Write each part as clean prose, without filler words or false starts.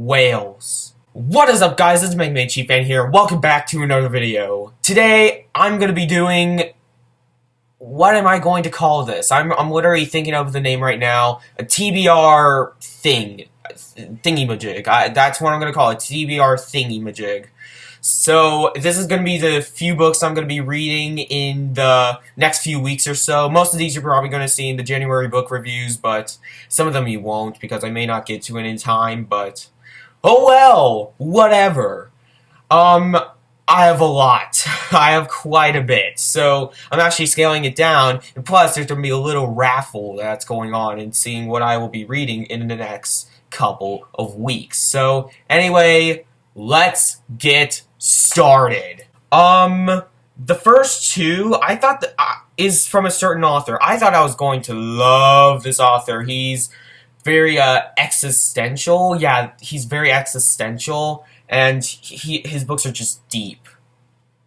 whales. What is up, guys? This is Mega Man Chief Fan here. Welcome back to another video. Today, I'm going to be doing... What am I going to call this? I'm literally thinking of the name right now. A TBR thingy-majig. That's what I'm going to call it. TBR thingy-majig. So, this is going to be the few books I'm going to be reading in the next few weeks or so. Most of these you're probably going to see in the January book reviews, but some of them you won't because I may not get to it in time, but... Oh well! Whatever. I have a lot. I have quite a bit, so I'm actually scaling it down, and plus there's going to be a little raffle that's going on and seeing what I will be reading in the next couple of weeks. So, anyway, let's get started. The first two, I thought that, is from a certain author. I thought I was going to love this author. He's very, existential. Yeah, he's very existential, and his books are just deep.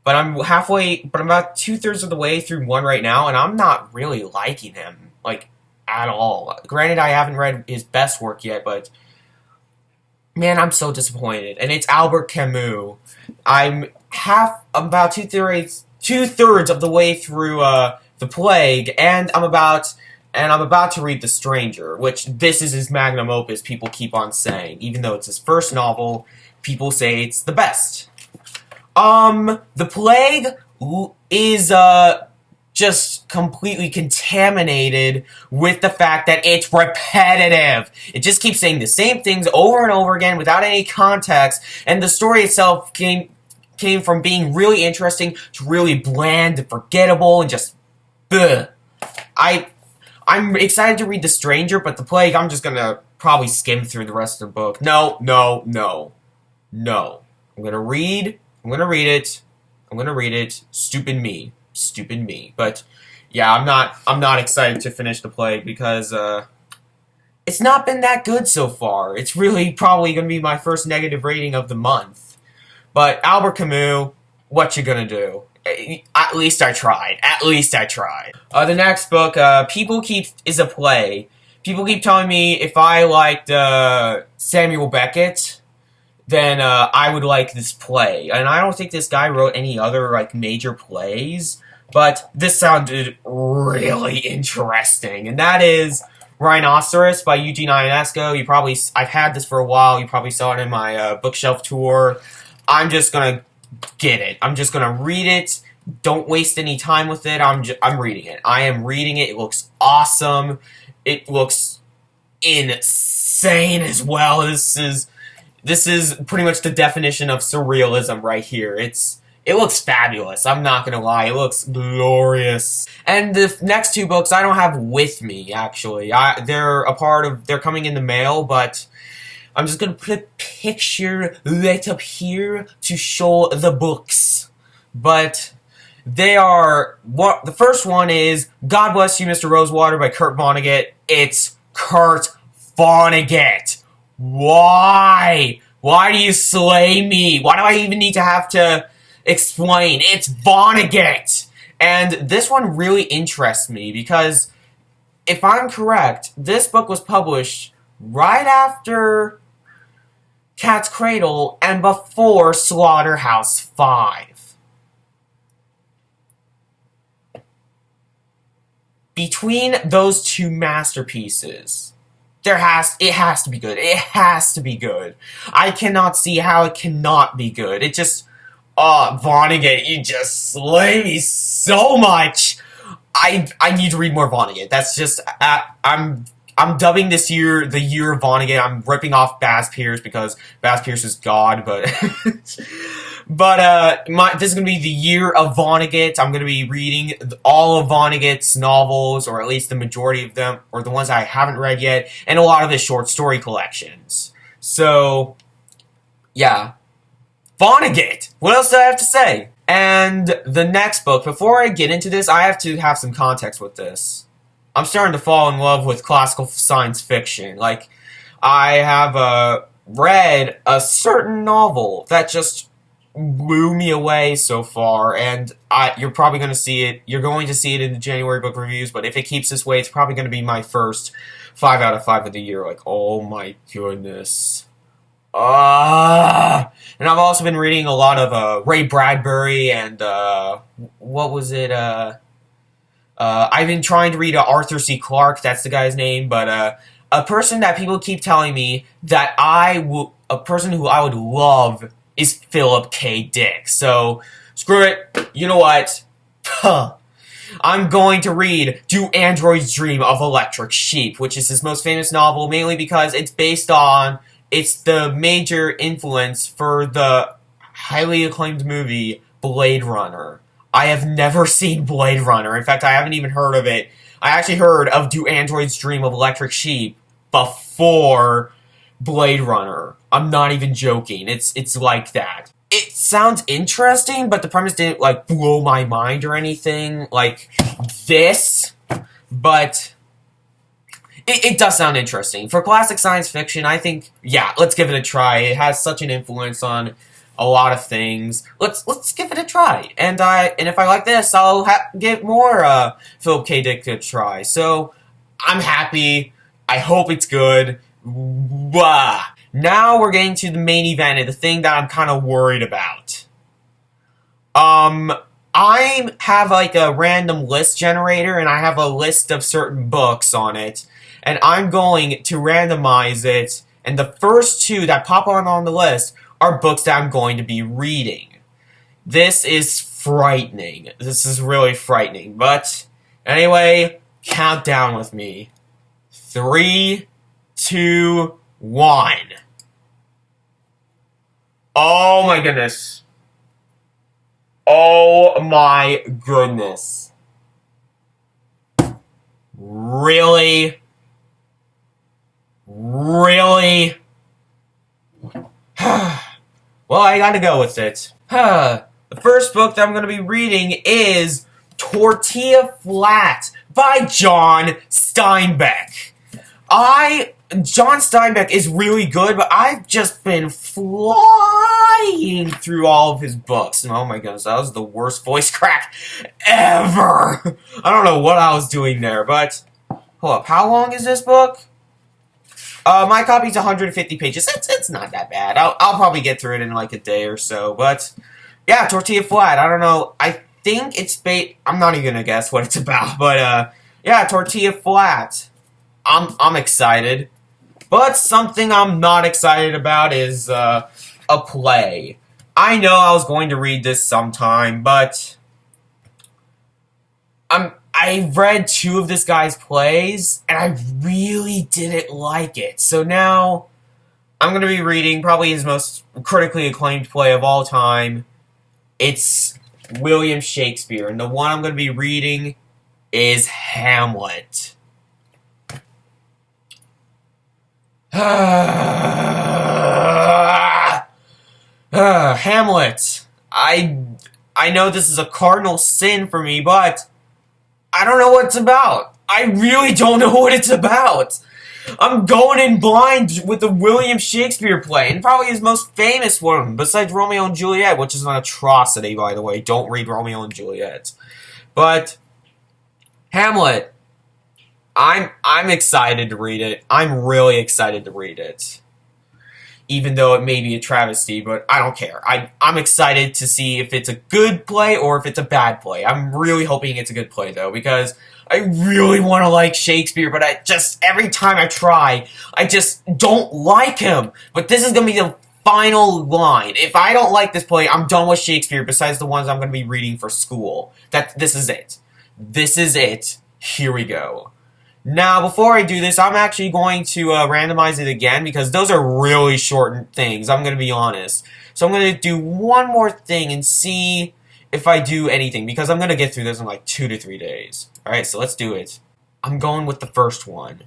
But I'm about 2/3 of the way through one right now, and I'm not really liking him, like, at all. Granted, I haven't read his best work yet, but man, I'm so disappointed. And it's Albert Camus. I'm about two-thirds of the way through The Plague, and I'm about to read The Stranger, which this is his magnum opus, people keep on saying. Even though it's his first novel, people say it's the best. The Plague is just completely contaminated with the fact that it's repetitive. It just keeps saying the same things over and over again without any context, and the story itself came from being really interesting to really bland and forgettable and just bleh. I'm excited to read The Stranger, but The Plague, I'm just gonna probably skim through the rest of the book. No. I'm gonna read it. Stupid me. But yeah, I'm not excited to finish The Plague because it's not been that good so far. It's really probably gonna be my first negative rating of the month. But Albert Camus, what you gonna do? At least I tried. The next book, is a play. People keep telling me if I liked Samuel Beckett, then I would like this play. And I don't think this guy wrote any other like major plays, but this sounded really interesting. And that is Rhinoceros by Eugene Ionesco. I've had this for a while. You probably saw it in my bookshelf tour. I'm just gonna get it. I'm just gonna read it. Don't waste any time with it. I'm reading it. I am reading it. It looks awesome. It looks insane as well. This is pretty much the definition of surrealism right here. It looks fabulous. I'm not gonna lie. It looks glorious. And the next two books I don't have with me actually. They're coming in the mail, but I'm just gonna put a picture right up here to show the books. But they are the first one is God Bless You, Mr. Rosewater by Kurt Vonnegut. It's Kurt Vonnegut. Why? Why do you slay me? Why do I even need to have to explain? It's Vonnegut. And this one really interests me because if I'm correct, this book was published right after Cat's Cradle and before Slaughterhouse-Five. Between those two masterpieces, it has to be good. It has to be good. I cannot see how it cannot be good. It just, Vonnegut, you just slay me so much. I need to read more Vonnegut. That's just, I'm dubbing this year the year of Vonnegut. I'm ripping off Baz Pierce because Baz Pierce is God, but this is gonna be the year of Vonnegut. I'm gonna be reading all of Vonnegut's novels, or at least the majority of them, or the ones I haven't read yet, and a lot of his short story collections. So, yeah, Vonnegut. What else do I have to say? And the next book, before I get into this, I have to have some context with this. I'm starting to fall in love with classical science fiction. Like, I have read a certain novel that just blew me away so far, and you're probably going to see it. You're going to see it in the January book reviews, but if it keeps this way, it's probably going to be my first 5 out of 5 of the year. Like, oh my goodness. And I've also been reading a lot of Ray Bradbury and what was it? I've been trying to read Arthur C. Clarke. That's the guy's name. But a person that people keep telling me that a person who I would love is Philip K. Dick. So screw it. You know what? I'm going to read Do Androids Dream of Electric Sheep, which is his most famous novel, mainly because it's the major influence for the highly acclaimed movie Blade Runner. I have never seen Blade Runner. In fact, I haven't even heard of it. I actually heard of Do Androids Dream of Electric Sheep before Blade Runner. I'm not even joking. It's like that. It sounds interesting, but the premise didn't, like, blow my mind or anything like this. But it does sound interesting. For classic science fiction, I think, yeah, let's give it a try. It has such an influence on a lot of things. Let's give it a try. And if I like this, I'll give more Philip K. Dick a try. So I'm happy. I hope it's good. Blah. Now we're getting to the main event and the thing that I'm kind of worried about. I have like a random list generator and I have a list of certain books on it. And I'm going to randomize it. And the first two that pop on the list are books that I'm going to be reading. This is frightening. This is really frightening. But anyway, count down with me. 3, 2, 1. Oh my goodness. Oh my goodness. Really? Really? Well, I gotta go with it. The first book that I'm gonna be reading is Tortilla Flat by John Steinbeck. John Steinbeck is really good, but I've just been flying through all of his books. And oh my goodness, that was the worst voice crack ever. I don't know what I was doing there, but hold up. How long is this book? My copy's 150 pages. It's not that bad. I'll probably get through it in like a day or so. But yeah, Tortilla Flat. I don't know. I think it's I'm not even gonna guess what it's about. But yeah, Tortilla Flat. I'm excited. But something I'm not excited about is a play. I know I was going to read this sometime, but I read 2 of this guy's plays, and I really didn't like it. So now I'm going to be reading probably his most critically acclaimed play of all time. It's William Shakespeare, and the one I'm going to be reading is Hamlet. Hamlet. I know this is a cardinal sin for me, but I don't know what it's about. I really don't know what it's about. I'm going in blind with the William Shakespeare play, and probably his most famous one, besides Romeo and Juliet, which is an atrocity, by the way. Don't read Romeo and Juliet. But Hamlet. I'm excited to read it. I'm really excited to read it. Even though it may be a travesty, but I don't care. I'm excited to see if it's a good play or if it's a bad play. I'm really hoping it's a good play, though, because I really want to like Shakespeare, but every time I try, I just don't like him. But this is going to be the final line. If I don't like this play, I'm done with Shakespeare, besides the ones I'm going to be reading for school. This is it. This is it. Here we go. Now, before I do this, I'm actually going to randomize it again, because those are really short things, I'm going to be honest. So I'm going to do one more thing and see if I do anything, because I'm going to get through this in like 2 to 3 days. Alright, so let's do it. I'm going with the first one.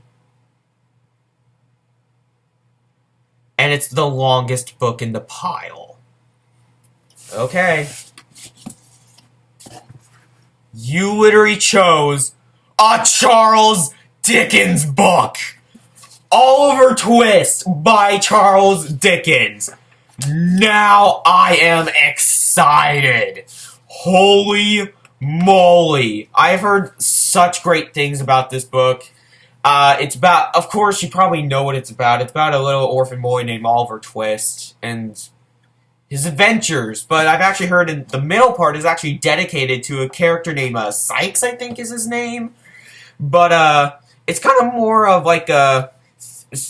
And it's the longest book in the pile. Okay. You literally chose a Charles Dickens book. Oliver Twist by Charles Dickens. Now I am excited. Holy moly. I've heard such great things about this book. It's about, of course, you probably know what it's about. It's about a little orphan boy named Oliver Twist and his adventures. But I've actually heard in the middle part is actually dedicated to a character named Sykes, I think is his name. But it's kind of more of like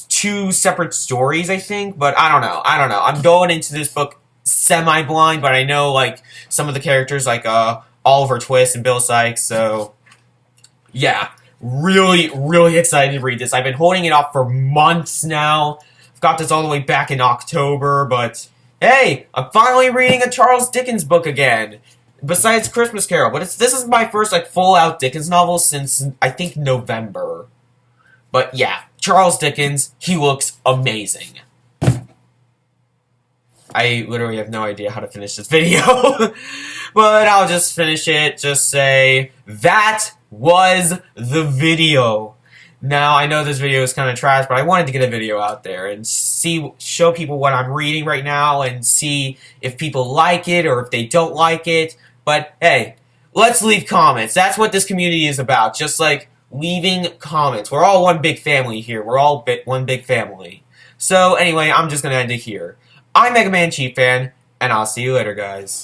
two separate stories, I think. But I don't know. I'm going into this book semi-blind, but I know like some of the characters, like Oliver Twist and Bill Sykes. So yeah, really, really excited to read this. I've been holding it off for months now. I've got this all the way back in October, but hey, I'm finally reading a Charles Dickens book again. Besides Christmas Carol, but this is my first like full-out Dickens novel since I think November. But yeah, Charles Dickens, he looks amazing. I literally have no idea how to finish this video, but I'll just finish it. Just say that was the video. Now I know this video is kind of trash, but I wanted to get a video out there and show people what I'm reading right now and see if people like it or if they don't like it. But hey, let's leave comments. That's what this community is about. Just like leaving comments. We're all one big family here. We're all one big family. So anyway, I'm just gonna end it here. I'm Mega Man Chief Fan, and I'll see you later, guys.